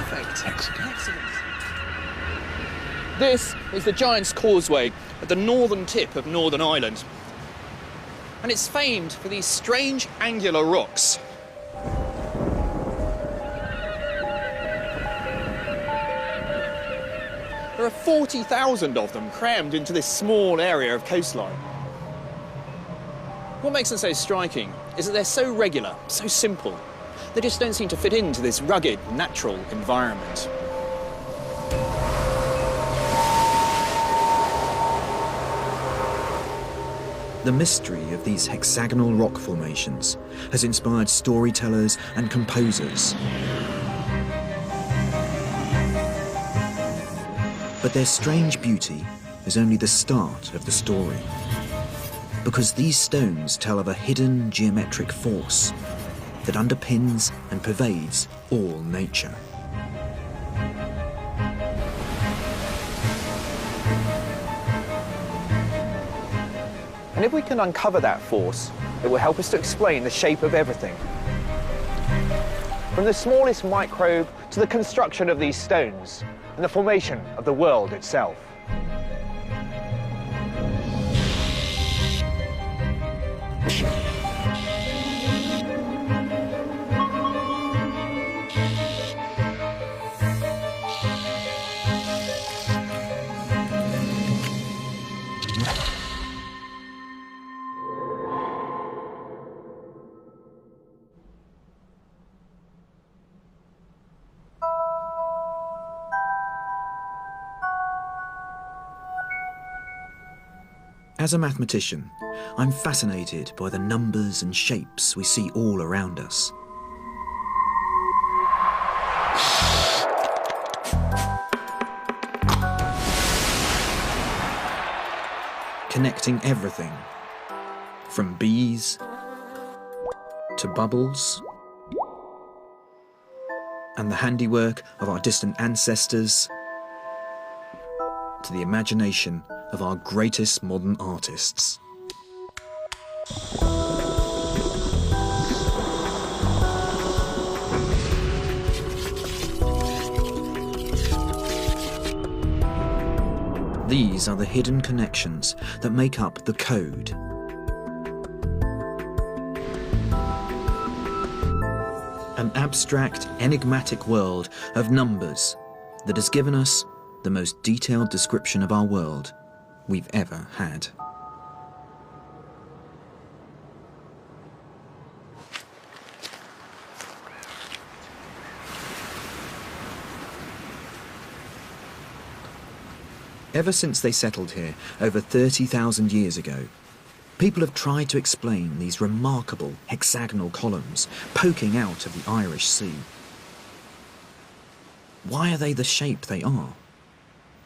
Perfect. Excellent. This is the Giant's Causeway at the northern tip of Northern Ireland. And it's famed for these strange angular rocks. There are 40,000 of them crammed into this small area of coastline. What makes them so striking is that they're so regular, so simple. They just don't seem to fit into this rugged, natural environment. The mystery of these hexagonal rock formations has inspired storytellers and composers. But their strange beauty is only the start of the story, because these stones tell of a hidden geometric force that underpins and pervades all nature. And if we can uncover that force, it will help us to explain the shape of everything. From the smallest microbe to the construction of these stones and the formation of the world itself. As a mathematician, I'm fascinated by the numbers and shapes we see all around us. Connecting everything, from bees to bubbles, and the handiwork of our distant ancestors, to the imagination of our greatest modern artists. These are the hidden connections that make up the code. An abstract, enigmatic world of numbers that has given us the most detailed description of our world we've ever had. Ever since they settled here over 30,000 years ago, people have tried to explain these remarkable hexagonal columns poking out of the Irish Sea. Why are they the shape they are?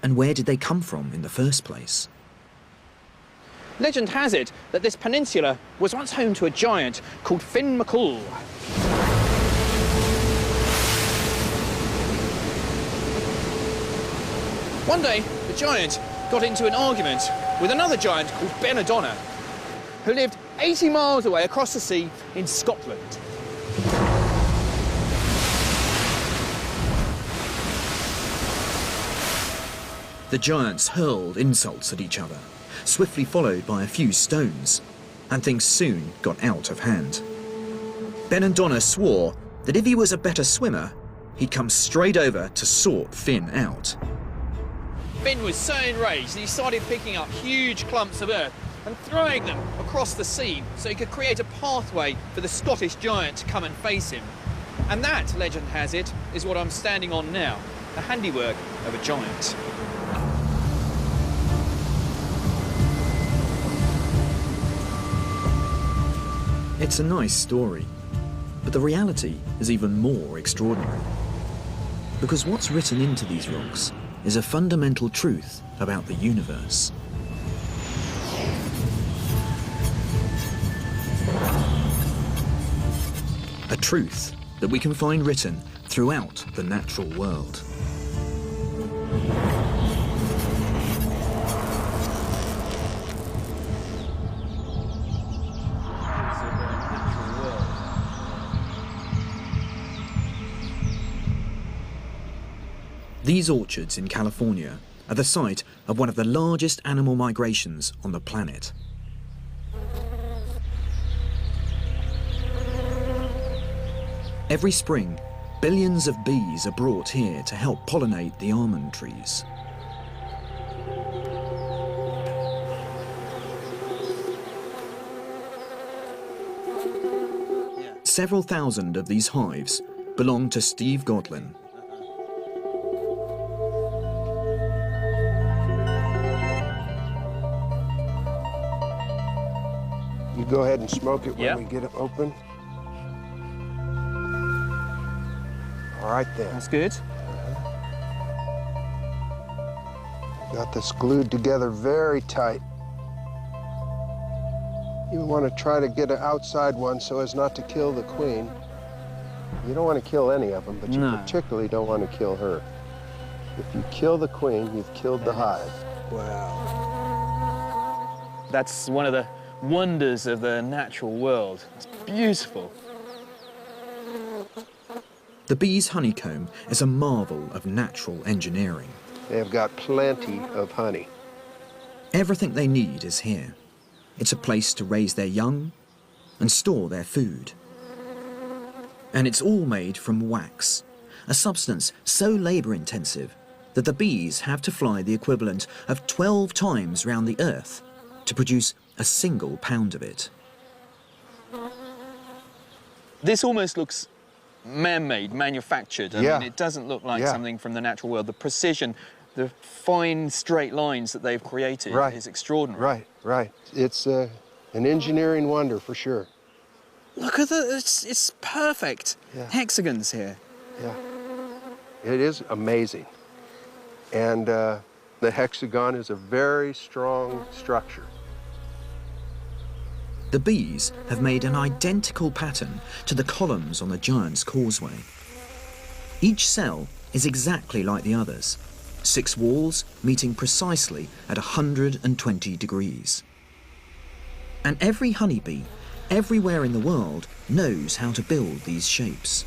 And where did they come from in the first place? Legend has it that this peninsula was once home to a giant called Finn McCool. One day, the giant got into an argument with another giant called Ben O'Donnell, who lived 80 miles away across the sea in Scotland. The giants hurled insults at each other, swiftly followed by a few stones, and things soon got out of hand. Ben O'Donnell swore that if he was a better swimmer, he'd come straight over to sort Finn out. Finn was so enraged that he started picking up huge clumps of earth and throwing them across the sea so he could create a pathway for the Scottish giant to come and face him. And that, legend has it, is what I'm standing on now, the handiwork of a giant. It's a nice story, but the reality is even more extraordinary. Because what's written into these rocks is a fundamental truth about the universe. A truth that we can find written throughout the natural world. These orchards in California are the site of one of the largest animal migrations on the planet. Every spring, billions of bees are brought here to help pollinate the almond trees. Several thousand of these hives belong to Steve Godlin. You go ahead and smoke it when Yep. we get it open. All right then. That's good. Got this glued together very tight. You want to try to get an outside one so as not to kill the queen. You don't want to kill any of them, but you No. particularly don't want to kill her. If you kill the queen, you've killed the hive. Wow. That's one of the wonders of the natural world. It's beautiful. The bee's honeycomb is a marvel of natural engineering. They have got plenty of honey. Everything they need is here. It's a place to raise their young and store their food. And it's all made from wax, a substance so labour-intensive that the bees have to fly the equivalent of 12 times round the Earth to produce a single pound of it. This almost looks man-made, manufactured. I Yeah. mean, it doesn't look like Yeah. something from the natural world. The precision, the fine straight lines that they've created Right. is extraordinary. Right, right. It's an engineering wonder for sure. Look at the, it's perfect. Yeah. Hexagons here. Yeah. It is amazing. And the hexagon is a very strong structure. The bees have made an identical pattern to the columns on the Giant's Causeway. Each cell is exactly like the others, 6 walls meeting precisely at 120 degrees. And every honeybee, everywhere in the world, knows how to build these shapes.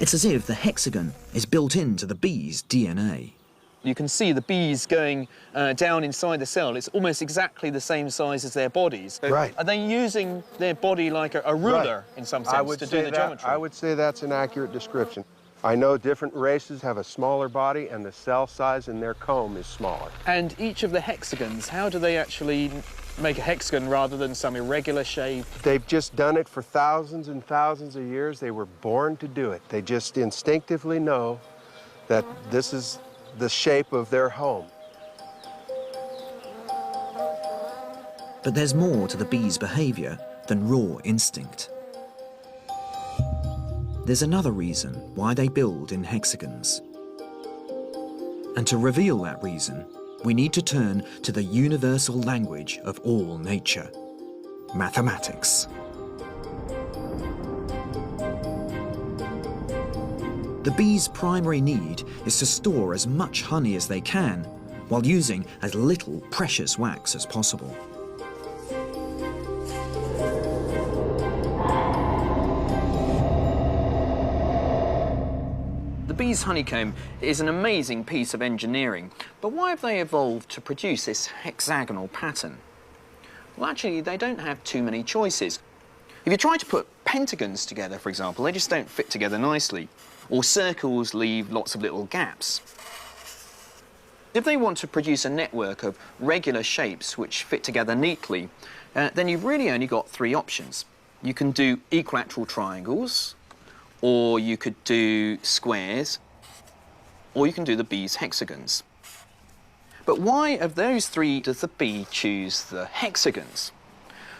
It's as if the hexagon is built into the bee's DNA. You can see the bees going down inside the cell. It's almost exactly the same size as their bodies. So Right. Are they using their body like a ruler in some sense to do the geometry? I would say that's an accurate description. I know different races have a smaller body and the cell size in their comb is smaller. And each of the hexagons, how do they actually make a hexagon rather than some irregular shape? They've just done it for thousands and thousands of years. They were born to do it. They just instinctively know that this is the shape of their home. But there's more to the bee's behaviour than raw instinct. There's another reason why they build in hexagons. And to reveal that reason, we need to turn to the universal language of all nature, mathematics. The bees' primary need is to store as much honey as they can while using as little precious wax as possible. The bee's honeycomb is an amazing piece of engineering, but why have they evolved to produce this hexagonal pattern? Well, actually, they don't have too many choices. If you try to put pentagons together, for example, they just don't fit together nicely, or circles leave lots of little gaps. If they want to produce a network of regular shapes which fit together neatly, then you've really only got 3 options. You can do equilateral triangles, or you could do squares, or you can do the bee's hexagons. But why of those 3 does the bee choose the hexagons?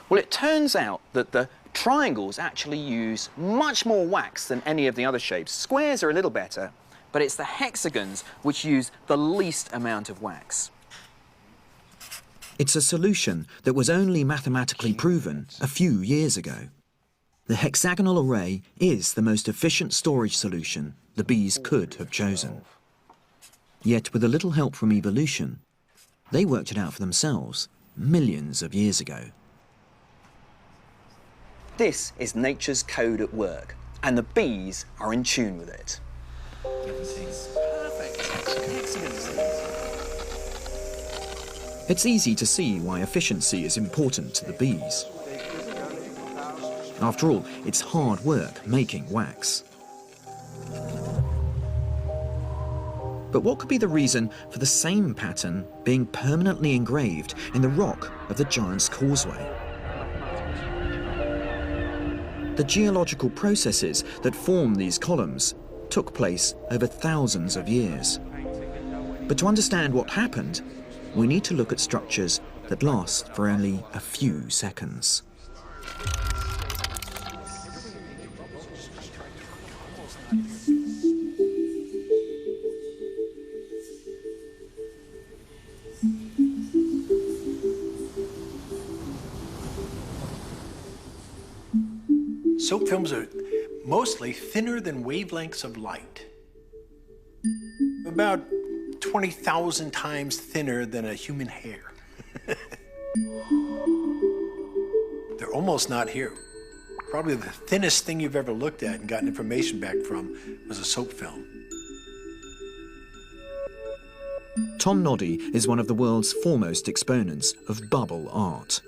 Well, it turns out that the triangles actually use much more wax than any of the other shapes. Squares are a little better, but it's the hexagons which use the least amount of wax. It's a solution that was only mathematically proven a few years ago. The hexagonal array is the most efficient storage solution the bees could have chosen. Yet with a little help from evolution, they worked it out for themselves millions of years ago. This is nature's code at work, and the bees are in tune with it. It's perfect. It's easy to see why efficiency is important to the bees. After all, it's hard work making wax. But what could be the reason for the same pattern being permanently engraved in the rock of the Giant's Causeway? The geological processes that form these columns took place over thousands of years. But to understand what happened, we need to look at structures that last for only a few seconds. Soap films are mostly thinner than wavelengths of light. About 20,000 times thinner than a human hair. They're almost not here. Probably the thinnest thing you've ever looked at and gotten information back from was a soap film. Tom Noddy is one of the world's foremost exponents of bubble art.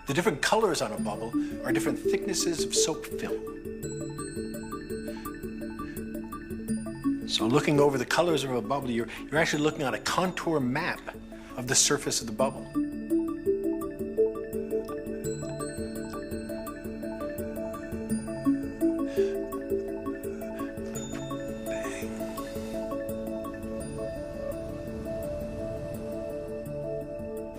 The different colors on a bubble are different thicknesses of soap film. So looking over the colors of a bubble, you're actually looking at a contour map of the surface of the bubble.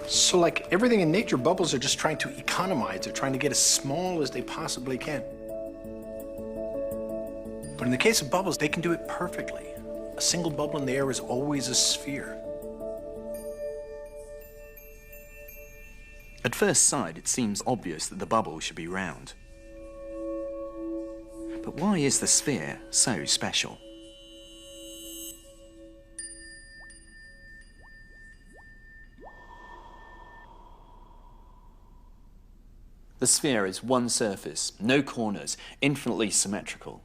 So like everything in nature, bubbles are just trying to economize. They're trying to get as small as they possibly can. But in the case of bubbles, they can do it perfectly. A single bubble in the air is always a sphere. At first sight, it seems obvious that the bubble should be round. But why is the sphere so special? The sphere is one surface, no corners, infinitely symmetrical.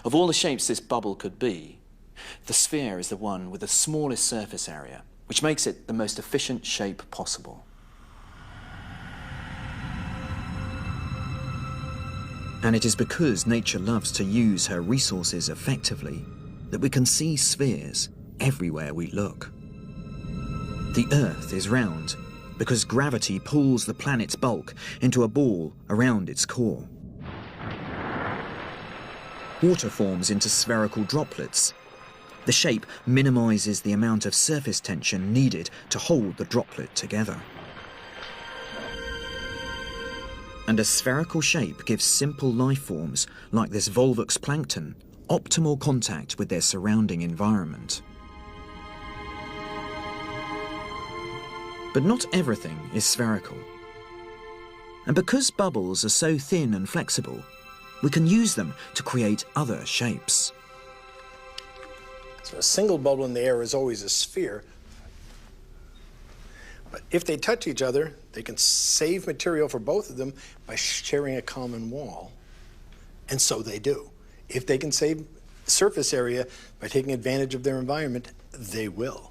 Of all the shapes this bubble could be, the sphere is the one with the smallest surface area, which makes it the most efficient shape possible. And it is because nature loves to use her resources effectively that we can see spheres everywhere we look. The Earth is round because gravity pulls the planet's bulk into a ball around its core. Water forms into spherical droplets. The shape minimizes the amount of surface tension needed to hold the droplet together. And a spherical shape gives simple life forms, like this Volvox plankton, optimal contact with their surrounding environment. But not everything is spherical. And because bubbles are so thin and flexible, we can use them to create other shapes. So a single bubble in the air is always a sphere. But if they touch each other, they can save material for both of them by sharing a common wall. And so they do. If they can save surface area by taking advantage of their environment, they will.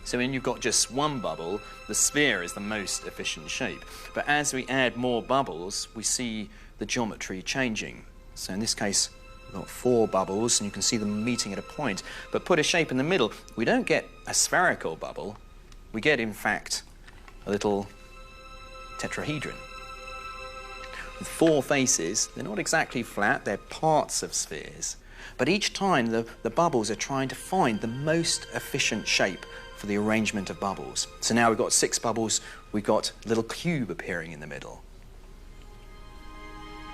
So when you've got just one bubble, the sphere is the most efficient shape. But as we add more bubbles, we see the geometry changing. So in this case, we've got 4 bubbles, and you can see them meeting at a point. But put a shape in the middle, we don't get a spherical bubble. We get, in fact, a little tetrahedron. With 4 faces, they're not exactly flat, they're parts of spheres. But each time, the bubbles are trying to find the most efficient shape for the arrangement of bubbles. So now we've got 6 bubbles, we've got a little cube appearing in the middle.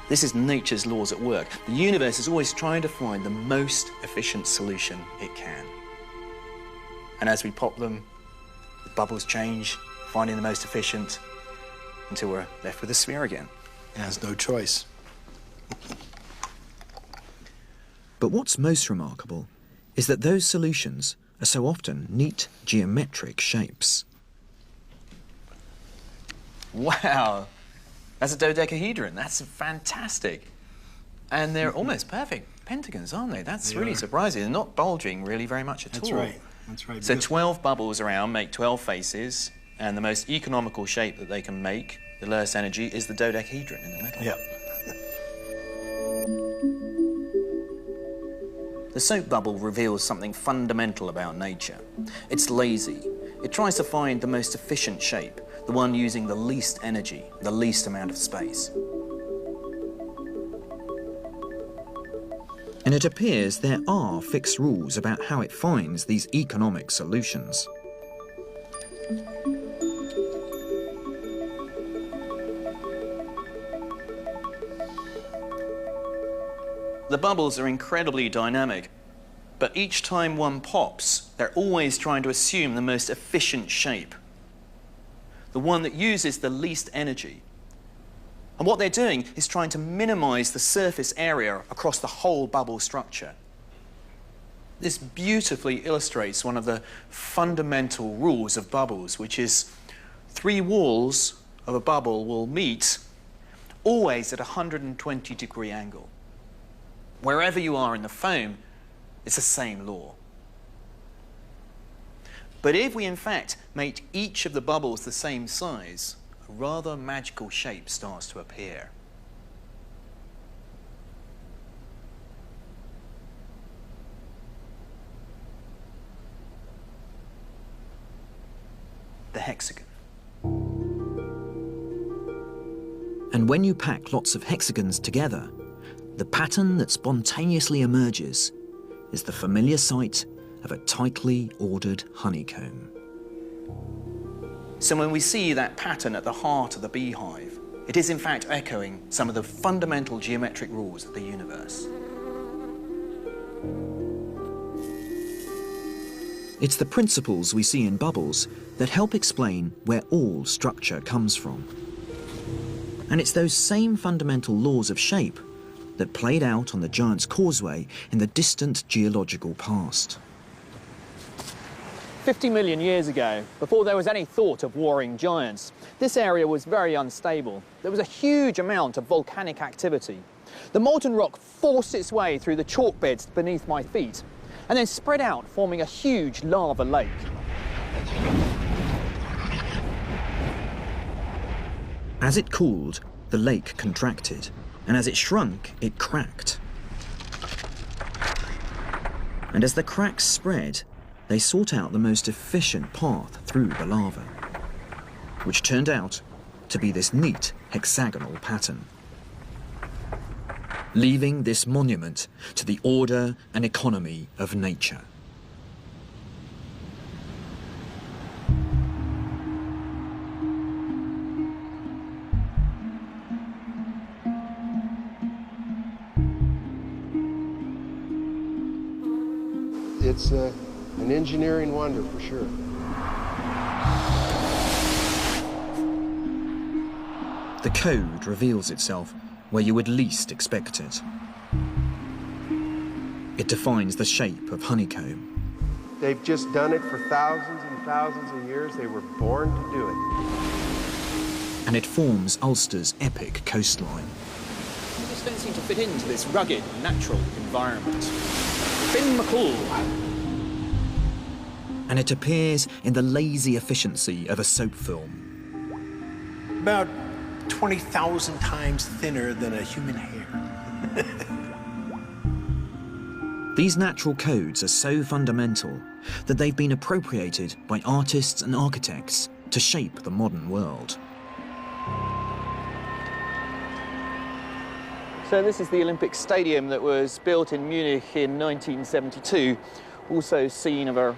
This is nature's laws at work. The universe is always trying to find the most efficient solution it can. And as we pop them, the bubbles change, finding the most efficient, until we're left with a sphere again. It has no choice. But what's most remarkable is that those solutions are so often neat geometric shapes. Wow, That's a dodecahedron. That's fantastic. And they're almost perfect pentagons, aren't they? That's really surprising. They're not bulging really very much at all. That's right. That's right. So 12 bubbles around make 12 faces, and the most economical shape that they can make, the lowest energy, is the dodecahedron in the middle. Yep. The soap bubble reveals something fundamental about nature. It's lazy. It tries to find the most efficient shape, the one using the least energy, the least amount of space. And it appears there are fixed rules about how it finds these economic solutions. The bubbles are incredibly dynamic, but each time one pops, they're always trying to assume the most efficient shape, the one that uses the least energy. And what they're doing is trying to minimize the surface area across the whole bubble structure. This beautifully illustrates one of the fundamental rules of bubbles, which is 3 walls of a bubble will meet always at a 120-degree angle. Wherever you are in the foam, it's the same law. But if we in fact make each of the bubbles the same size, a rather magical shape starts to appear. The hexagon. And when you pack lots of hexagons together, the pattern that spontaneously emerges is the familiar sight of a tightly ordered honeycomb. So when we see that pattern at the heart of the beehive, it is in fact echoing some of the fundamental geometric rules of the universe. It's the principles we see in bubbles that help explain where all structure comes from. And it's those same fundamental laws of shape that played out on the Giant's Causeway in the distant geological past. 50 million years ago, before there was any thought of warring giants, this area was very unstable. There was a huge amount of volcanic activity. The molten rock forced its way through the chalk beds beneath my feet and then spread out, forming a huge lava lake. As it cooled, the lake contracted, and as it shrunk, it cracked. And as the cracks spread, they sought out the most efficient path through the lava, which turned out to be this neat hexagonal pattern, leaving this monument to the order and economy of nature. It's an engineering wonder for sure. The code reveals itself where you would least expect it. It defines the shape of honeycomb. They've just done it for thousands and thousands of years. They were born to do it. And it forms Ulster's epic coastline. They just don't seem to fit into this rugged, natural environment. Finn McCall. And it appears in the lazy efficiency of a soap film. About 20,000 times thinner than a human hair. These natural codes are so fundamental that they've been appropriated by artists and architects to shape the modern world. So this is the Olympic Stadium that was built in Munich in 1972. Also scene of a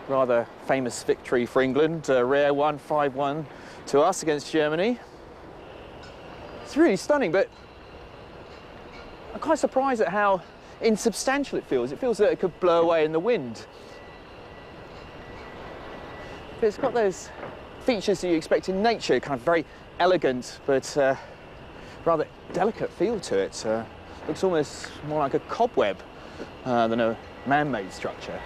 rather famous victory for England, a rare one, 5-1 to us against Germany. It's really stunning, but I'm quite surprised at how insubstantial it feels. It feels that it could blow away in the wind. But it's got those features that you expect in nature, kind of very elegant, but rather delicate feel to it. Looks almost more like a cobweb than a man-made structure.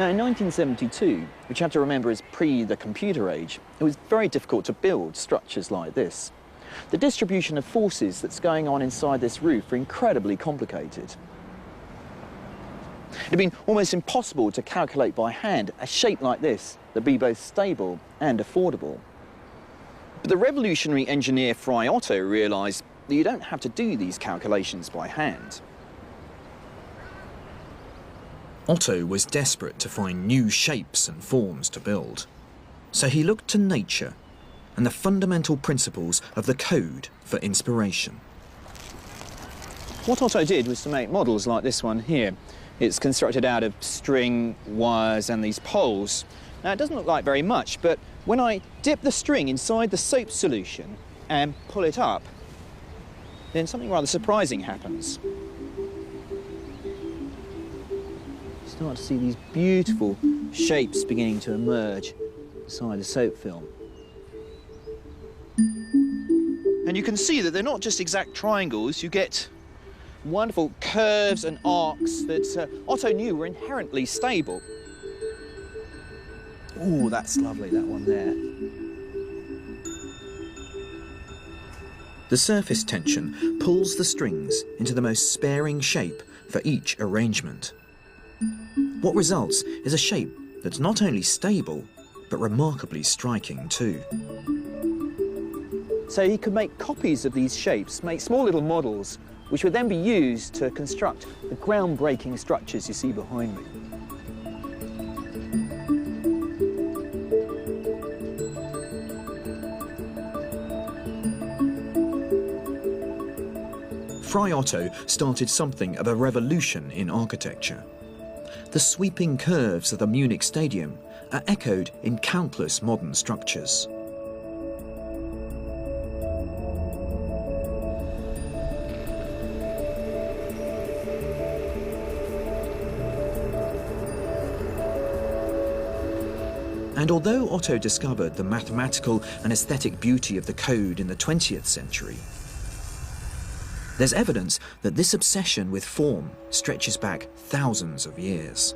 Now, in 1972, which you have to remember is pre the computer age, it was very difficult to build structures like this. The distribution of forces that's going on inside this roof are incredibly complicated. It had been almost impossible to calculate by hand a shape like this that be both stable and affordable. But the revolutionary engineer Fry Otto realised that you don't have to do these calculations by hand. Otto was desperate to find new shapes and forms to build. So he looked to nature and the fundamental principles of the code for inspiration. What Otto did was to make models like this one here. It's constructed out of string, wires and these poles. Now, it doesn't look like very much, but when I dip the string inside the soap solution and pull it up, then something rather surprising happens. You start to see these beautiful shapes beginning to emerge inside the soap film. And you can see that they're not just exact triangles, you get wonderful curves and arcs that Otto knew were inherently stable. Oh, that's lovely, that one there. The surface tension pulls the strings into the most sparing shape for each arrangement. What results is a shape that's not only stable, but remarkably striking too. So he could make copies of these shapes, make small little models, which would then be used to construct the groundbreaking structures you see behind me. Fry Otto started something of a revolution in architecture. The sweeping curves of the Munich Stadium are echoed in countless modern structures. And although Otto discovered the mathematical and aesthetic beauty of the code in the 20th century, there's evidence that this obsession with form stretches back thousands of years.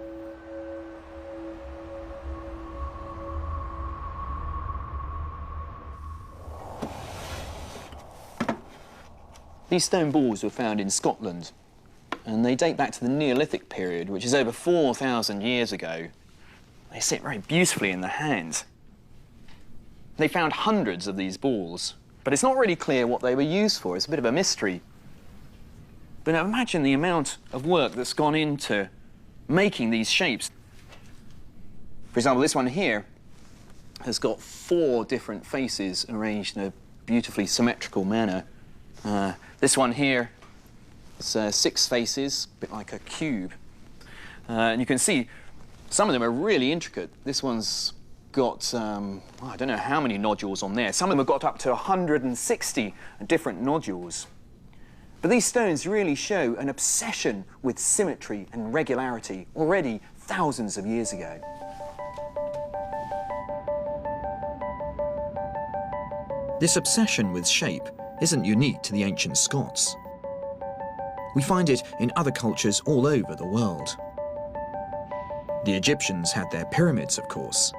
These stone balls were found in Scotland, and they date back to the Neolithic period, which is over 4,000 years ago. They sit very beautifully in the hand. They found hundreds of these balls, but it's not really clear what they were used for. It's a bit of a mystery. But now imagine the amount of work that's gone into making these shapes. For example, this one here has got 4 different faces arranged in a beautifully symmetrical manner. This one here is 6 faces, a bit like a cube. And you can see some of them are really intricate. This one's got, I don't know how many nodules on there. Some of them have got up to 160 different nodules. But these stones really show an obsession with symmetry and regularity already thousands of years ago. This obsession with shape isn't unique to the ancient Scots. We find it in other cultures all over the world. The Egyptians had their pyramids, of course.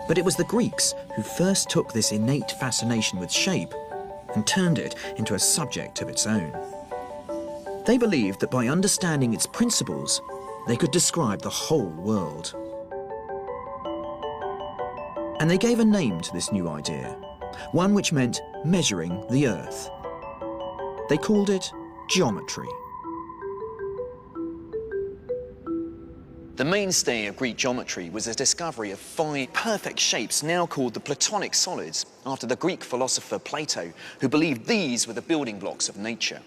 But it was the Greeks who first took this innate fascination with shape and turned it into a subject of its own. They believed that by understanding its principles, they could describe the whole world. And they gave a name to this new idea, one which meant measuring the earth. They called it geometry. The mainstay of Greek geometry was the discovery of 5 perfect shapes now called the Platonic solids, after the Greek philosopher Plato, who believed these were the building blocks of nature.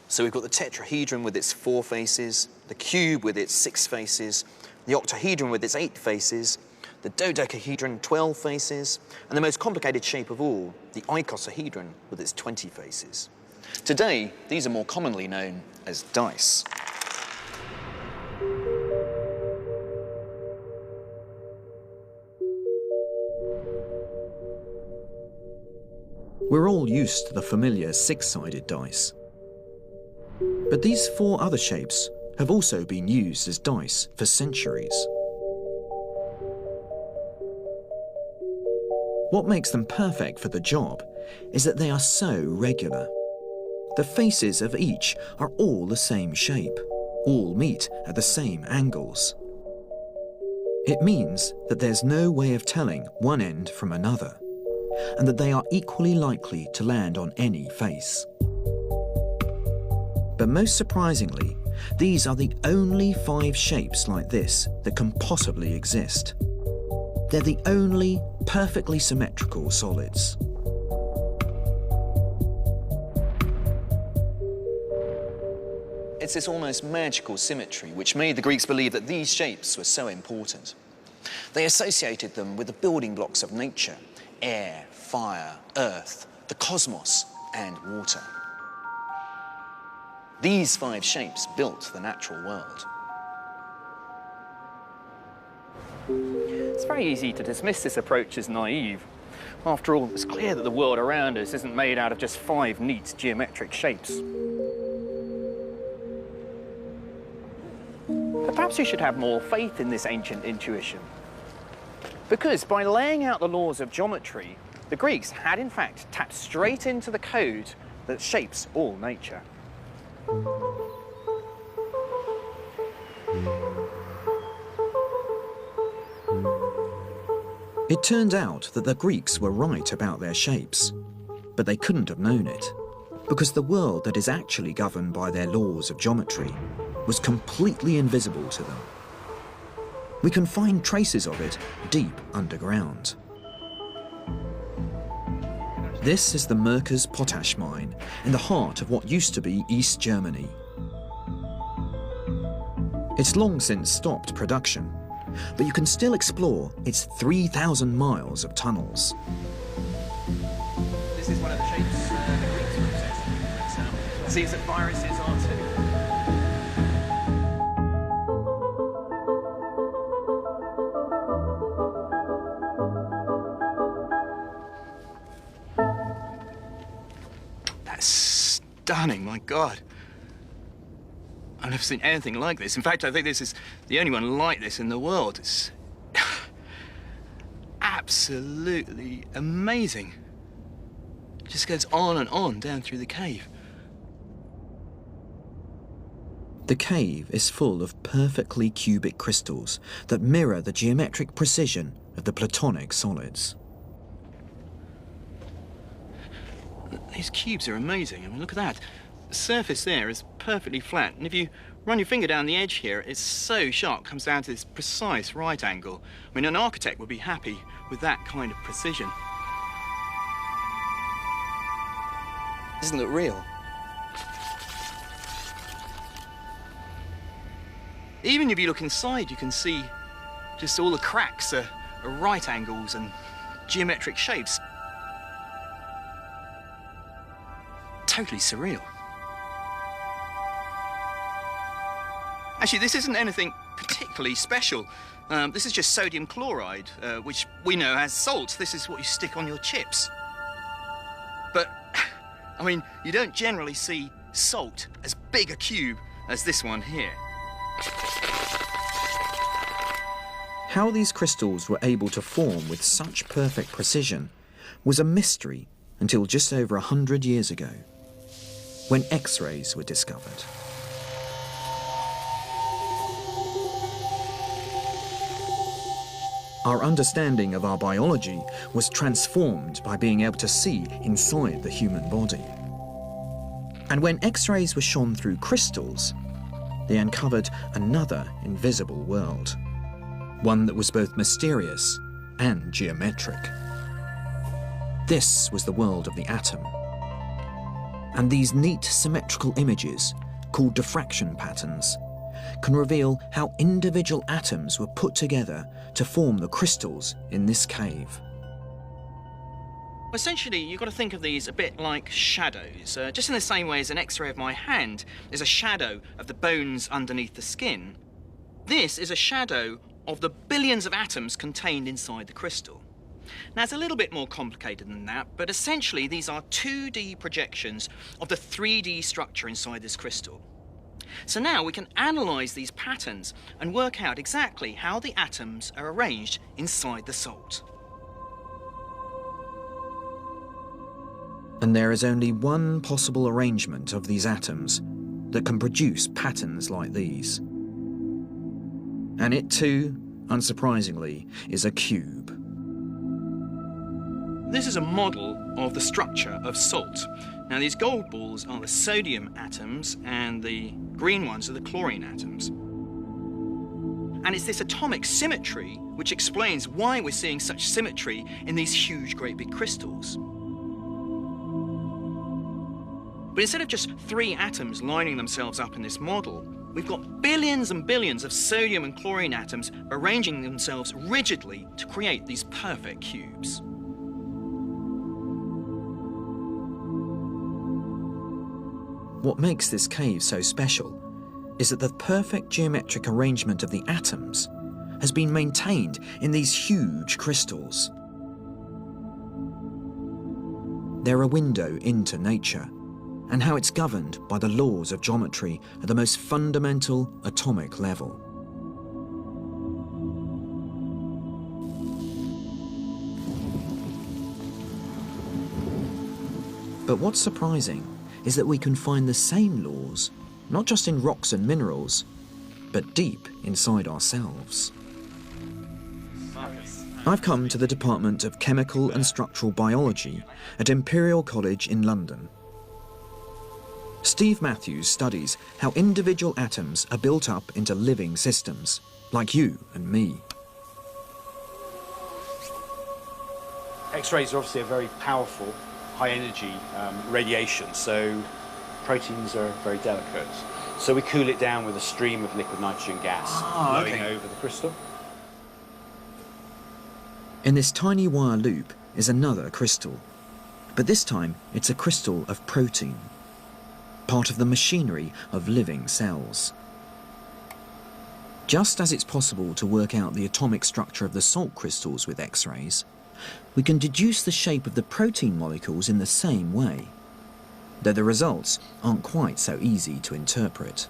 So we've got the tetrahedron with its 4 faces, the cube with its 6 faces, the octahedron with its 8 faces, the dodecahedron 12 faces, and the most complicated shape of all, the icosahedron with its 20 faces. Today, these are more commonly known as dice. We're all used to the familiar 6-sided dice. But these 4 other shapes have also been used as dice for centuries. What makes them perfect for the job is that they are so regular. The faces of each are all the same shape, all meet at the same angles. It means that there's no way of telling one end from another, and that they are equally likely to land on any face. But most surprisingly, these are the only 5 shapes like this that can possibly exist. They're the only perfectly symmetrical solids. It's this almost magical symmetry which made the Greeks believe that these shapes were so important. They associated them with the building blocks of nature: air, fire, earth, the cosmos, and water. These 5 shapes built the natural world. It's very easy to dismiss this approach as naive. After all, it's clear that the world around us isn't made out of just 5 neat geometric shapes. But perhaps we should have more faith in this ancient intuition. Because by laying out the laws of geometry, the Greeks had in fact tapped straight into the code that shapes all nature. It turned out that the Greeks were right about their shapes, but they couldn't have known it, because the world that is actually governed by their laws of geometry was completely invisible to them. We can find traces of it deep underground. This is the Merkers potash mine in the heart of what used to be East Germany. It's long since stopped production, but you can still explore its 3,000 miles of tunnels. This is one of the shapes the Greeks were obsessed with. It seems that viruses are too. Stunning, my God. I've never seen anything like this. In fact, I think this is the only one like this in the world. It's absolutely amazing. It just goes on and on down through the cave. The cave is full of perfectly cubic crystals that mirror the geometric precision of the Platonic solids. These cubes are amazing. I mean, look at that. The surface there is perfectly flat, and if you run your finger down the edge here, it's so sharp, comes down to this precise right angle. I mean, an architect would be happy with that kind of precision. Doesn't look real. Even if you look inside, you can see just all the cracks are right angles and geometric shapes. Totally surreal. Actually, this isn't anything particularly special. This is just sodium chloride, which we know as salt. This is what you stick on your chips. But, I mean, you don't generally see salt as big a cube as this one here. How these crystals were able to form with such perfect precision was a mystery until just over 100 years ago, when X-rays were discovered. Our understanding of our biology was transformed by being able to see inside the human body. And when X-rays were shone through crystals, they uncovered another invisible world, one that was both mysterious and geometric. This was the world of the atom. And these neat symmetrical images, called diffraction patterns, can reveal how individual atoms were put together to form the crystals in this cave. Essentially, you've got to think of these a bit like shadows, just in the same way as an X-ray of my hand is a shadow of the bones underneath the skin. This is a shadow of the billions of atoms contained inside the crystal. Now, it's a little bit more complicated than that, but essentially these are 2D projections of the 3D structure inside this crystal. So now we can analyse these patterns and work out exactly how the atoms are arranged inside the salt. And there is only one possible arrangement of these atoms that can produce patterns like these. And it too, unsurprisingly, is a cube. This is a model of the structure of salt. Now, these gold balls are the sodium atoms, and the green ones are the chlorine atoms. And it's this atomic symmetry which explains why we're seeing such symmetry in these huge, great big crystals. But instead of just 3 atoms lining themselves up in this model, we've got billions and billions of sodium and chlorine atoms arranging themselves rigidly to create these perfect cubes. What makes this cave so special is that the perfect geometric arrangement of the atoms has been maintained in these huge crystals. They're a window into nature, and how it's governed by the laws of geometry at the most fundamental atomic level. But what's surprising is that we can find the same laws, not just in rocks and minerals, but deep inside ourselves. I've come to the Department of Chemical and Structural Biology at Imperial College in London. Steve Matthews studies how individual atoms are built up into living systems, like you and me. X-rays are obviously a very powerful, high-energy radiation, so proteins are very delicate. So we cool it down with a stream of liquid nitrogen gas blowing over the crystal. In this tiny wire loop is another crystal, but this time it's a crystal of protein, part of the machinery of living cells. Just as it's possible to work out the atomic structure of the salt crystals with X-rays, we can deduce the shape of the protein molecules in the same way, though the results aren't quite so easy to interpret.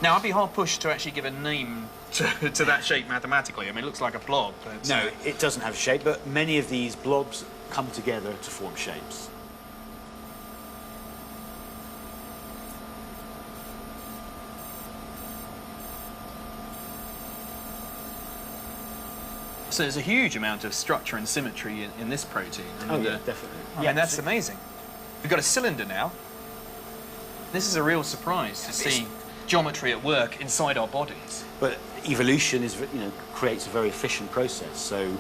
Now, I'd be hard-pushed to actually give a name to that shape mathematically. I mean, it looks like a blob. But No, it doesn't have a shape, but many of these blobs come together to form shapes. So there's a huge amount of structure and symmetry in this protein. Oh, yeah, definitely. Yeah, and that's amazing. We've got a cylinder now. This is a real surprise to see geometry at work inside our bodies. But evolution is, creates a very efficient process. So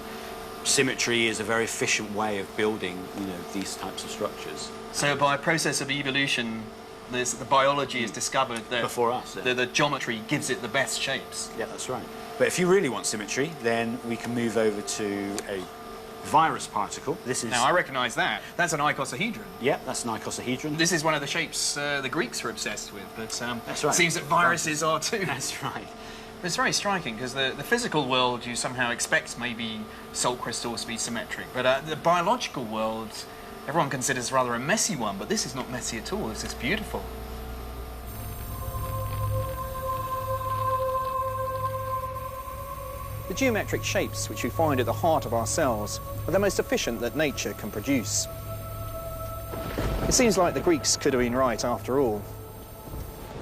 symmetry is a very efficient way of building, these types of structures. So by a process of evolution, the biology has discovered that before us, yeah. the geometry gives it the best shapes. Yeah, that's right. But if you really want symmetry, then we can move over to a virus particle. This is... Now, I recognise that. That's an icosahedron. Yeah, that's an icosahedron. This is one of the shapes the Greeks were obsessed with, but that's right. It seems that viruses are too. That's right. It's very striking, because the physical world, you somehow expect maybe salt crystals to be symmetric, but the biological world, everyone considers rather a messy one, but this is not messy at all. This is beautiful. The geometric shapes which we find at the heart of our cells are the most efficient that nature can produce. It seems like the Greeks could have been right after all.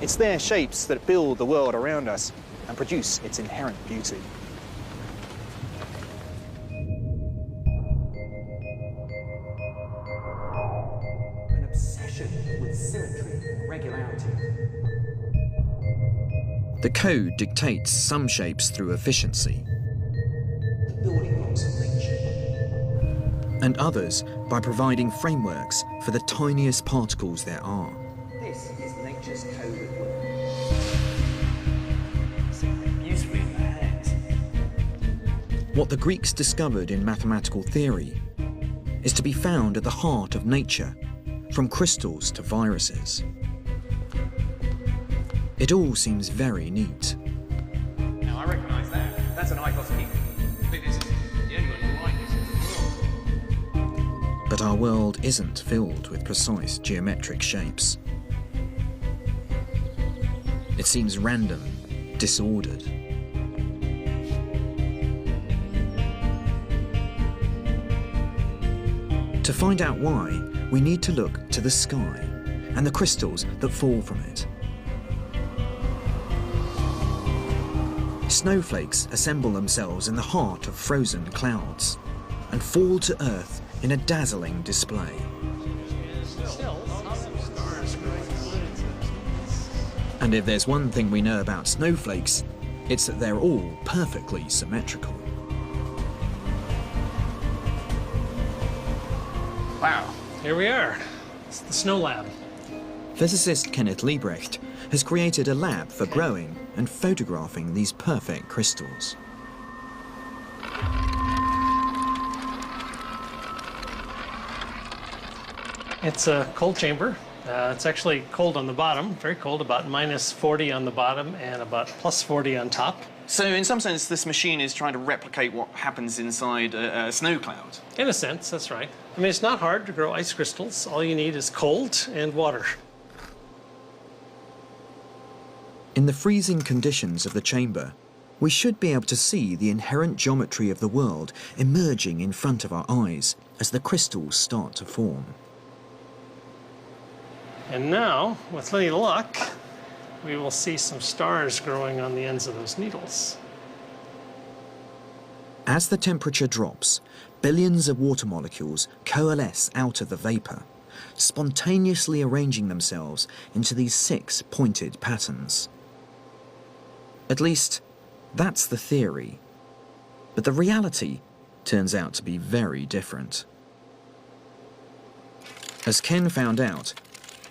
It's their shapes that build the world around us and produce its inherent beauty. An obsession with symmetry and regularity. The code dictates some shapes through efficiency, Building blocks of nature. and others by providing frameworks for the tiniest particles there are. This is nature's code at work. Beautifully in the hand. What the Greeks discovered in mathematical theory is to be found at the heart of nature, from crystals to viruses. It all seems very neat. Now, I recognise that. That's an icosahedron. I think this is the only one like this in the world. But our world isn't filled with precise geometric shapes. It seems random, disordered. To find out why, we need to look to the sky and the crystals that fall from it. Snowflakes assemble themselves in the heart of frozen clouds and fall to Earth in a dazzling display. And if there's one thing we know about snowflakes, it's that they're all perfectly symmetrical. Wow, here we are. It's the snow lab. Physicist Kenneth Liebrecht has created a lab for growing and photographing these perfect crystals. It's a cold chamber. It's actually cold on the bottom, very cold, about -40 on the bottom and about +40 on top. So in some sense, this machine is trying to replicate what happens inside a snow cloud. In a sense, that's right. I mean, it's not hard to grow ice crystals. All you need is cold and water. In the freezing conditions of the chamber, we should be able to see the inherent geometry of the world emerging in front of our eyes as the crystals start to form. And now, with any luck, we will see some stars growing on the ends of those needles. As the temperature drops, billions of water molecules coalesce out of the vapor, spontaneously arranging themselves into these 6 pointed patterns. At least, that's the theory. But the reality turns out to be very different. As Ken found out,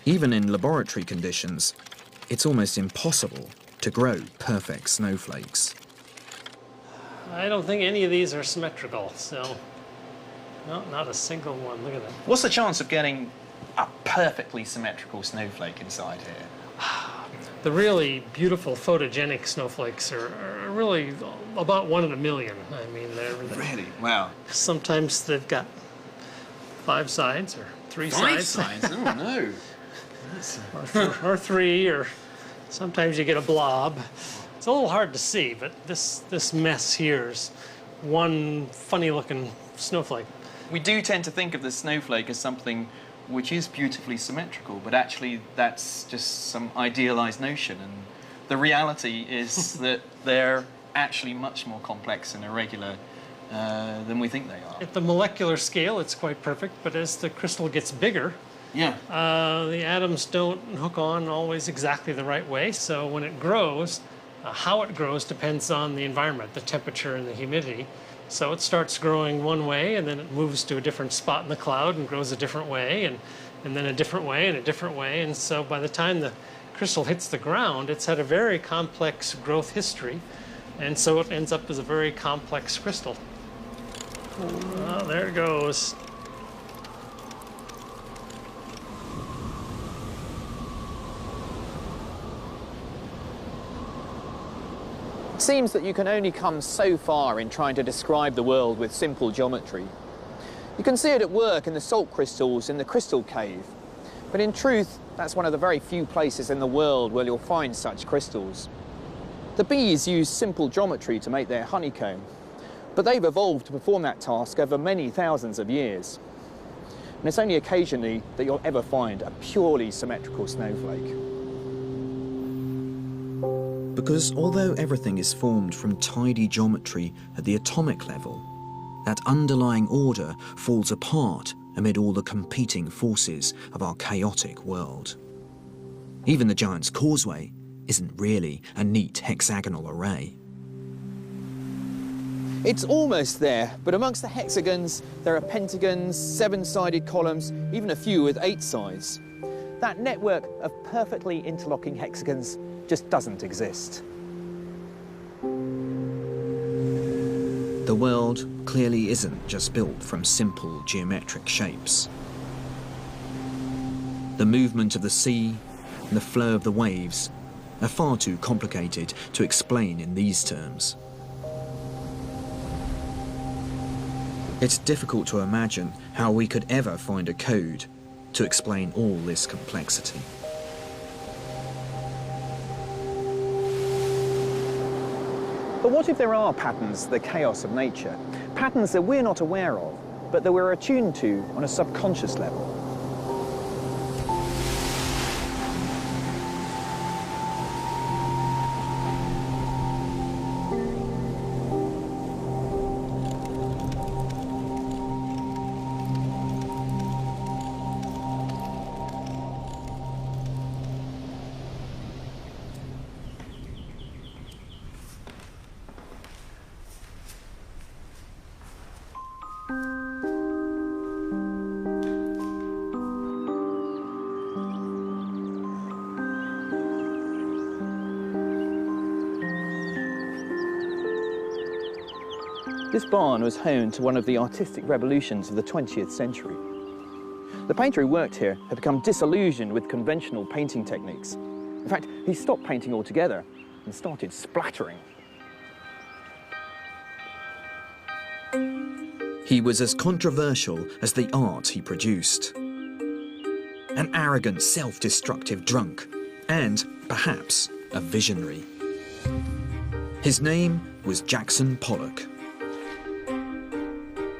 even in laboratory conditions, it's almost impossible to grow perfect snowflakes. I don't think any of these are symmetrical, so no, not a single one. Look at that. What's the chance of getting a perfectly symmetrical snowflake inside here? The really beautiful photogenic snowflakes are really about 1 in a million. I mean, they're Really? Wow. sometimes they've got 5 sides or 3 5 sides. sides? Oh, no. or 3, or sometimes you get a blob. It's a little hard to see, but this mess here is one funny-looking snowflake. We do tend to think of the snowflake as something which is beautifully symmetrical, but actually that's just some idealized notion, and the reality is that they're actually much more complex and irregular than we think they are. At the molecular scale, it's quite perfect, but as the crystal gets bigger, Yeah. the atoms don't hook on always exactly the right way, so when it grows, how it grows depends on the environment, the temperature and the humidity. So it starts growing one way, and then it moves to a different spot in the cloud and grows a different way, and then a different way and a different way. And so by the time the crystal hits the ground, it's had a very complex growth history, and so it ends up as a very complex crystal. Oh, there it goes. It seems that you can only come so far in trying to describe the world with simple geometry. You can see it at work in the salt crystals in the crystal cave, but in truth, that's one of the very few places in the world where you'll find such crystals. The bees use simple geometry to make their honeycomb, but they've evolved to perform that task over many thousands of years. And it's only occasionally that you'll ever find a purely symmetrical snowflake. Because although everything is formed from tidy geometry at the atomic level, that underlying order falls apart amid all the competing forces of our chaotic world. Even the Giant's Causeway isn't really a neat hexagonal array. It's almost there, but amongst the hexagons, there are pentagons, 7-sided columns, even a few with 8 sides. That network of perfectly interlocking hexagons just doesn't exist. The world clearly isn't just built from simple geometric shapes. The movement of the sea and the flow of the waves are far too complicated to explain in these terms. It's difficult to imagine how we could ever find a code to explain all this complexity. But what if there are patterns, the chaos of nature? Patterns that we're not aware of, but that we're attuned to on a subconscious level. This barn was home to one of the artistic revolutions of the 20th century. The painter who worked here had become disillusioned with conventional painting techniques. In fact, he stopped painting altogether and started splattering. He was as controversial as the art he produced. An arrogant, self-destructive drunk, and perhaps a visionary. His name was Jackson Pollock.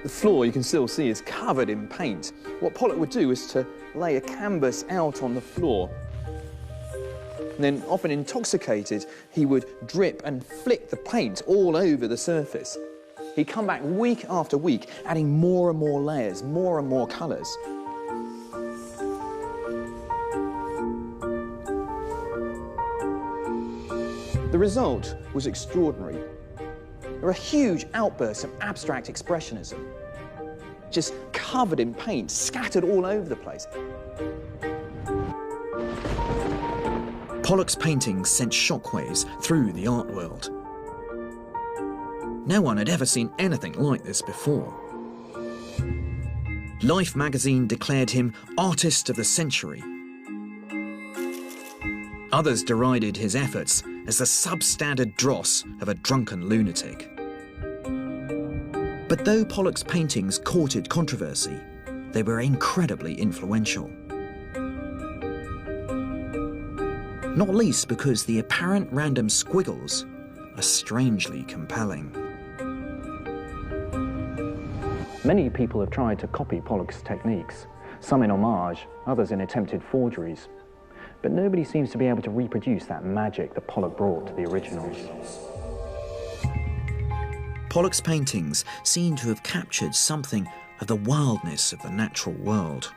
The floor, you can still see, is covered in paint. What Pollock would do is to lay a canvas out on the floor. And then, often intoxicated, he would drip and flick the paint all over the surface. He'd come back week after week, adding more and more layers, more and more colours. The result was extraordinary. There were huge outbursts of abstract expressionism, just covered in paint, scattered all over the place. Pollock's paintings sent shockwaves through the art world. No one had ever seen anything like this before. Life magazine declared him Artist of the Century. Others derided his efforts as the substandard dross of a drunken lunatic. But though Pollock's paintings courted controversy, they were incredibly influential. Not least because the apparent random squiggles are strangely compelling. Many people have tried to copy Pollock's techniques, some in homage, others in attempted forgeries. But nobody seems to be able to reproduce that magic that Pollock brought to the originals. Pollock's paintings seem to have captured something of the wildness of the natural world.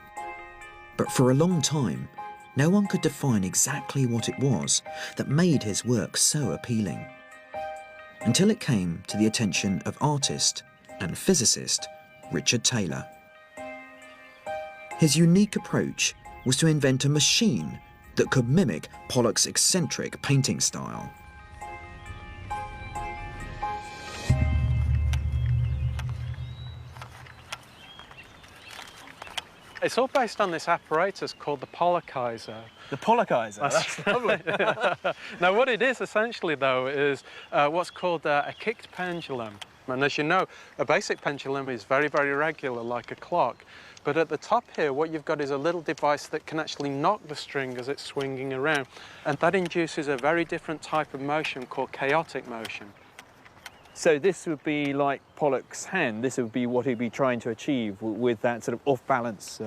But for a long time, no one could define exactly what it was that made his work so appealing. Until it came to the attention of artist and physicist Richard Taylor. His unique approach was to invent a machine that could mimic Pollock's eccentric painting style. It's all based on this apparatus called the Pollockizer. The Pollockizer? That's lovely. Now, what it is essentially, though, is what's called a kicked pendulum. And as you know, a basic pendulum is very, very regular, like a clock. But at the top here, what you've got is a little device that can actually knock the string as it's swinging around. And that induces a very different type of motion called chaotic motion. So this would be like Pollock's hand. This would be what he'd be trying to achieve with that sort of off-balance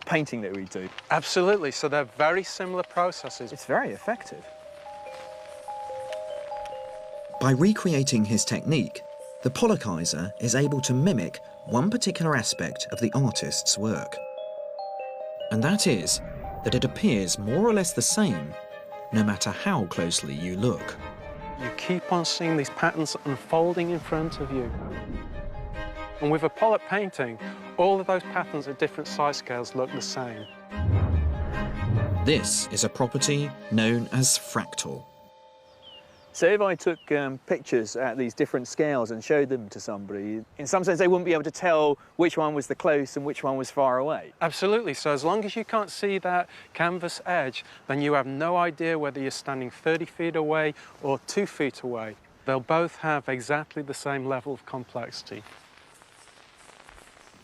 painting that we do. Absolutely. So they're very similar processes. It's very effective. By recreating his technique, the Pollockizer is able to mimic one particular aspect of the artist's work. And that is that it appears more or less the same, no matter how closely you look. You keep on seeing these patterns unfolding in front of you. And with a Pollock painting, all of those patterns at different size scales look the same. This is a property known as fractal. So if I took pictures at these different scales and showed them to somebody, in some sense they wouldn't be able to tell which one was the close and which one was far away. Absolutely. So as long as you can't see that canvas edge, then you have no idea whether you're standing 30 feet away or 2 feet away. They'll both have exactly the same level of complexity.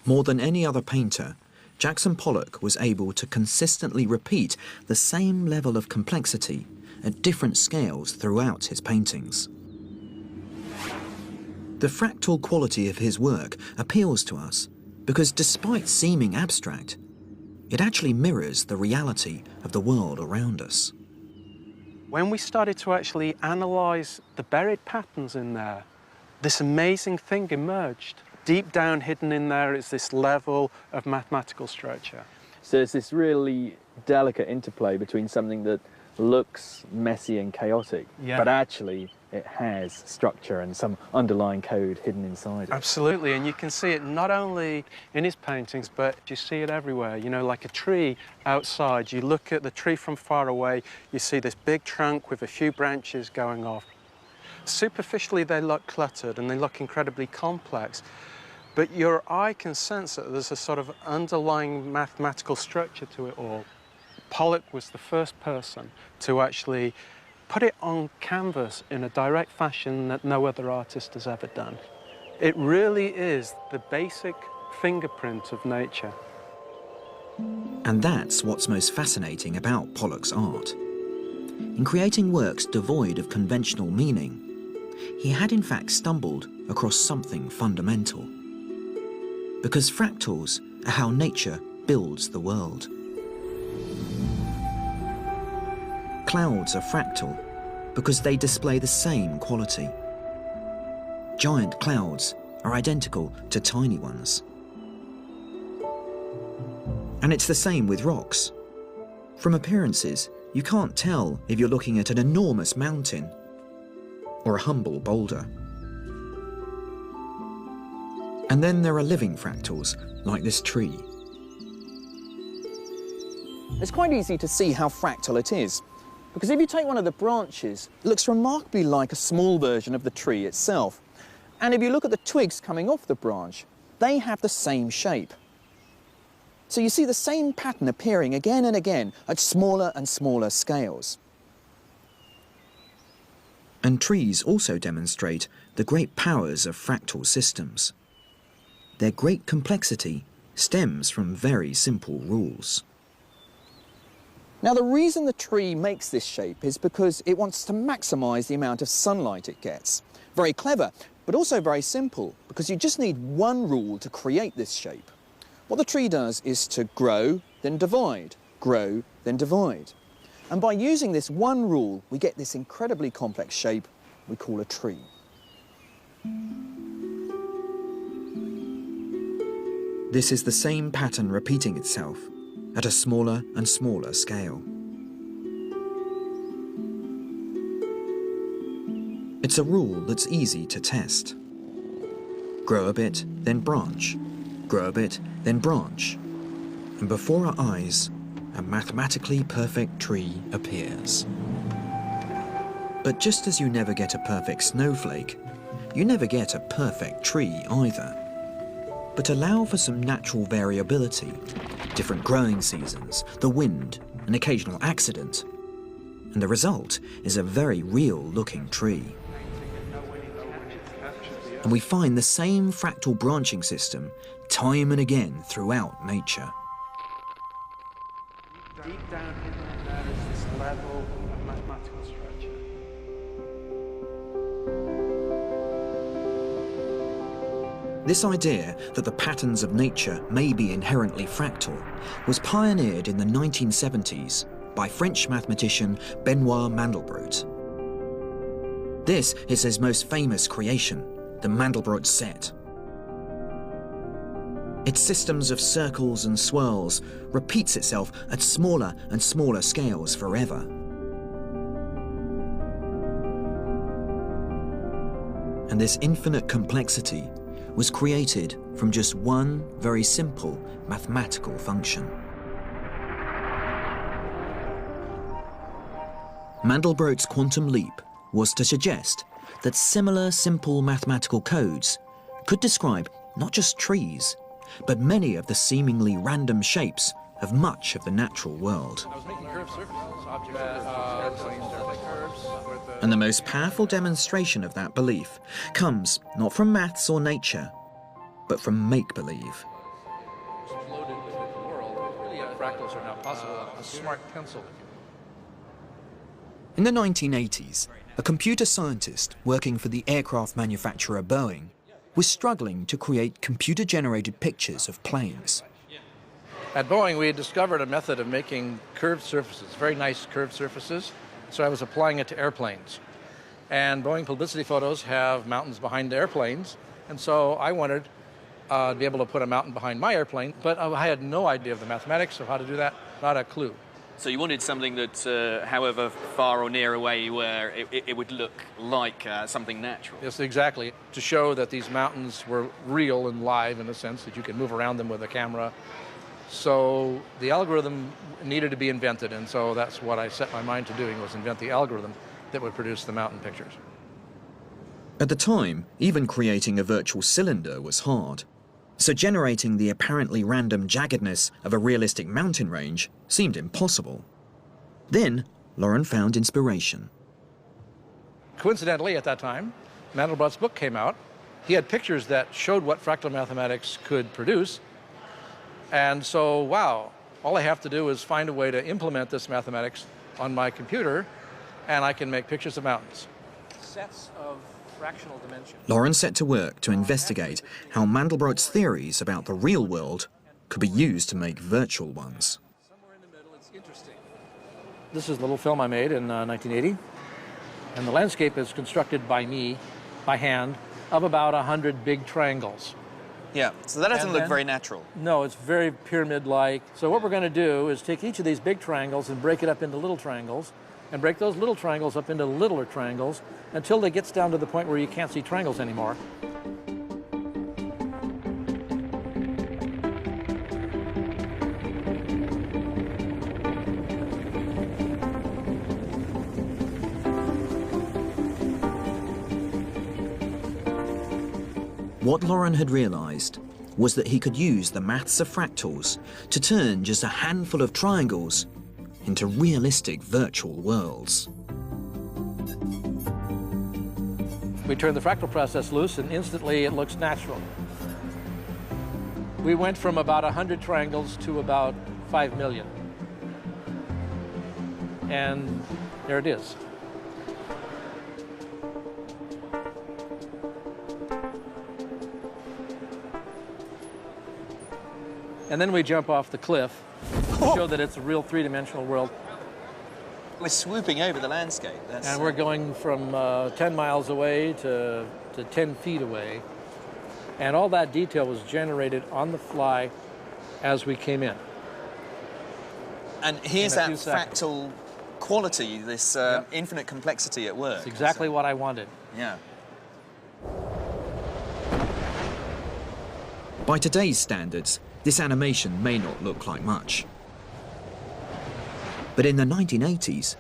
More than any other painter, Jackson Pollock was able to consistently repeat the same level of complexity at different scales throughout his paintings. The fractal quality of his work appeals to us because despite seeming abstract, it actually mirrors the reality of the world around us. When we started to actually analyse the buried patterns in there, this amazing thing emerged. Deep down hidden in there is this level of mathematical structure. So it's this really delicate interplay between something that looks messy and chaotic, but actually it has structure and some underlying code hidden inside it. Absolutely, and you can see it not only in his paintings, but you see it everywhere. You know, like a tree outside, you look at the tree from far away, you see this big trunk with a few branches going off. Superficially, they look cluttered and they look incredibly complex, but your eye can sense that there's a sort of underlying mathematical structure to it all. Pollock was the first person to actually put it on canvas in a direct fashion that no other artist has ever done. It really is the basic fingerprint of nature. And that's what's most fascinating about Pollock's art. In creating works devoid of conventional meaning, he had in fact stumbled across something fundamental. Because fractals are how nature builds the world. Clouds are fractal because they display the same quality. Giant clouds are identical to tiny ones. And it's the same with rocks. From appearances, you can't tell if you're looking at an enormous mountain or a humble boulder. And then there are living fractals, like this tree. It's quite easy to see how fractal it is, because if you take one of the branches, it looks remarkably like a small version of the tree itself. And if you look at the twigs coming off the branch, they have the same shape. So you see the same pattern appearing again and again at smaller and smaller scales. And trees also demonstrate the great powers of fractal systems. Their great complexity stems from very simple rules. Now, the reason the tree makes this shape is because it wants to maximise the amount of sunlight it gets. Very clever, but also very simple, because you just need one rule to create this shape. What the tree does is to grow, then divide, grow, then divide. And by using this one rule, we get this incredibly complex shape we call a tree. This is the same pattern repeating itself at a smaller and smaller scale. It's a rule that's easy to test. Grow a bit, then branch. Grow a bit, then branch. And before our eyes, a mathematically perfect tree appears. But just as you never get a perfect snowflake, you never get a perfect tree either. But allow for some natural variability, different growing seasons, the wind, an occasional accident, and the result is a very real-looking tree. And we find the same fractal branching system time and again throughout nature. Deep down hidden there is this level of mathematical structure. This idea that the patterns of nature may be inherently fractal was pioneered in the 1970s by French mathematician Benoit Mandelbrot. This is his most famous creation, the Mandelbrot set. Its systems of circles and swirls repeats itself at smaller and smaller scales forever. And this infinite complexity was created from just one very simple mathematical function. Mandelbrot's quantum leap was to suggest that similar simple mathematical codes could describe not just trees, but many of the seemingly random shapes of much of the natural world. And the most powerful demonstration of that belief comes not from maths or nature, but from make-believe. Fractals are now possible. A smart pencil. In the 1980s, a computer scientist working for the aircraft manufacturer Boeing was struggling to create computer-generated pictures of planes. At Boeing, we had discovered a method of making curved surfaces, very nice curved surfaces, so I was applying it to airplanes. And Boeing publicity photos have mountains behind the airplanes, and so I wanted to be able to put a mountain behind my airplane, but I had no idea of the mathematics of how to do that, not a clue. So you wanted something that, however far or near away you were, it would look like something natural. Yes, exactly. To show that these mountains were real and live in the sense that you could move around them with a camera. So the algorithm needed to be invented, and so that's what I set my mind to doing, was invent the algorithm that would produce the mountain pictures. At the time, even creating a virtual cylinder was hard. So generating the apparently random jaggedness of a realistic mountain range seemed impossible. Then, Loren found inspiration. Coincidentally, at that time, Mandelbrot's book came out. He had pictures that showed what fractal mathematics could produce. And so, wow, all I have to do is find a way to implement this mathematics on my computer, and I can make pictures of mountains. Sets of fractional dimension. Loren set to work to investigate how Mandelbrot's theories about the real world could be used to make virtual ones. Somewhere in the middle, it's interesting. This is a little film I made in 1980, and the landscape is constructed by me, by hand, of about 100 big triangles. Yeah, so that doesn't look very natural. No, it's very pyramid-like. So what we're going to do is take each of these big triangles and break it up into little triangles, and break those little triangles up into littler triangles until it gets down to the point where you can't see triangles anymore. What Loren had realized was that he could use the maths of fractals to turn just a handful of triangles into realistic virtual worlds. We turn the fractal process loose, and instantly it looks natural. We went from about 100 triangles to about 5 million. And there it is. And then we jump off the cliff to show that it's a real three-dimensional world. We're swooping over the landscape. And we're going from 10 miles away to 10 feet away. And all that detail was generated on the fly as we came in. And here's that fractal quality, this infinite complexity at work. It's exactly what I wanted. Yeah. By today's standards, this animation may not look like much. But in the 1980s,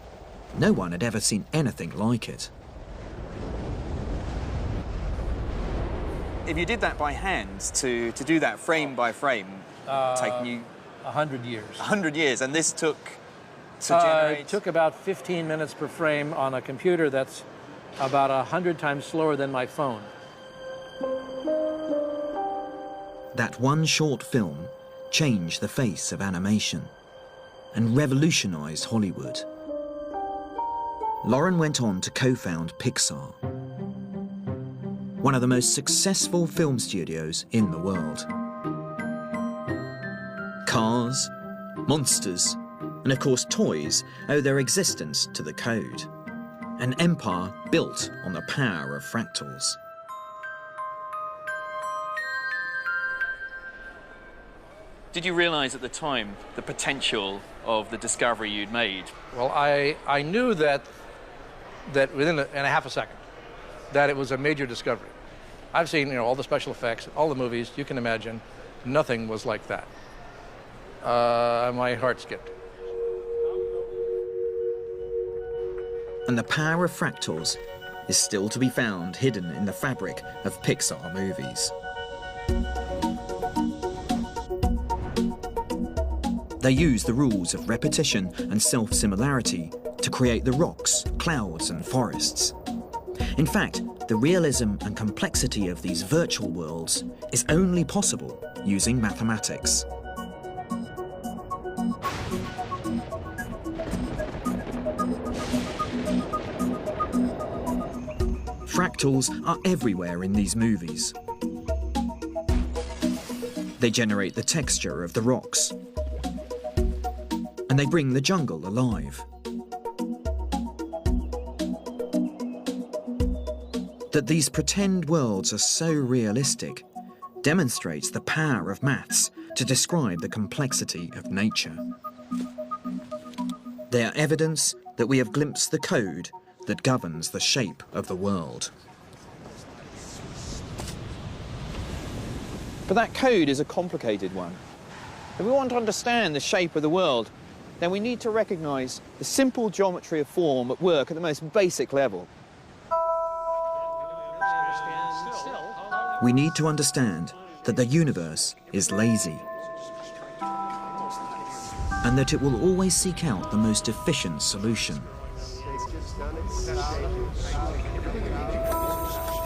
no one had ever seen anything like it. If you did that by hand, to do that frame by frame, taking you 100 years. 100 years, and this took to generate. It took about 15 minutes per frame on a computer that's about 100 times slower than my phone. That one short film changed the face of animation and revolutionized Hollywood. Loren went on to co-found Pixar, one of the most successful film studios in the world. Cars, monsters, and of course toys owe their existence to the code, an empire built on the power of fractals. Did you realize at the time the potential of the discovery you'd made? Well, I knew that within a half a second that it was a major discovery. I've seen, all the special effects, all the movies you can imagine. Nothing was like that. My heart skipped. And the power of fractals is still to be found hidden in the fabric of Pixar movies. They use the rules of repetition and self-similarity to create the rocks, clouds, and forests. In fact, the realism and complexity of these virtual worlds is only possible using mathematics. Fractals are everywhere in these movies. They generate the texture of the rocks, and they bring the jungle alive. That these pretend worlds are so realistic demonstrates the power of maths to describe the complexity of nature. They are evidence that we have glimpsed the code that governs the shape of the world. But that code is a complicated one. If we want to understand the shape of the world, then we need to recognise the simple geometry of form at work at the most basic level. We need to understand that the universe is lazy, and that it will always seek out the most efficient solution.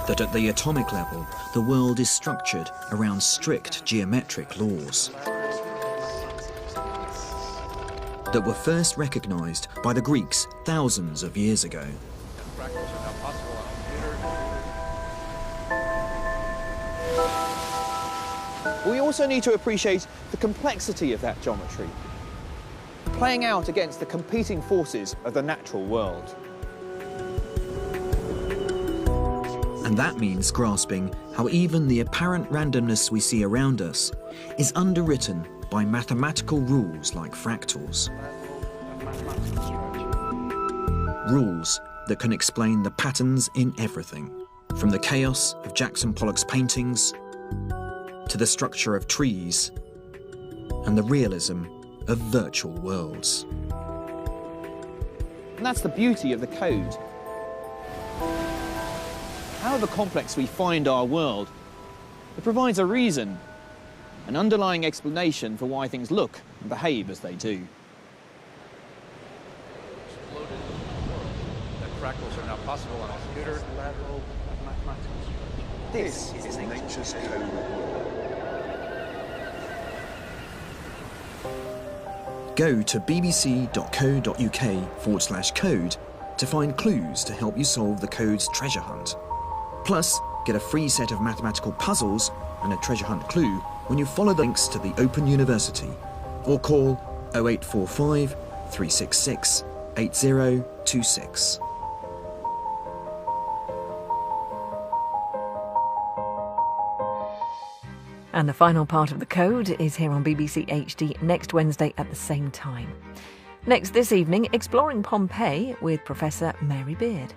That at the atomic level, the world is structured around strict geometric laws that were first recognised by the Greeks thousands of years ago. We also need to appreciate the complexity of that geometry, playing out against the competing forces of the natural world. And that means grasping how even the apparent randomness we see around us is underwritten by mathematical rules like fractals. Rules that can explain the patterns in everything, from the chaos of Jackson Pollock's paintings to the structure of trees and the realism of virtual worlds. And that's the beauty of the code. However complex we find our world, it provides a reason, an underlying explanation for why things look and behave as they do. That fractals are now possible on a computer level of mathematics. This is nature's code. Go to bbc.co.uk/code to find clues to help you solve the code's treasure hunt. Plus, get a free set of mathematical puzzles and a treasure hunt clue when you follow the links to the Open University or call 0845 366 8026. And the final part of the code is here on BBC HD next Wednesday at the same time. Next this evening, exploring Pompeii with Professor Mary Beard.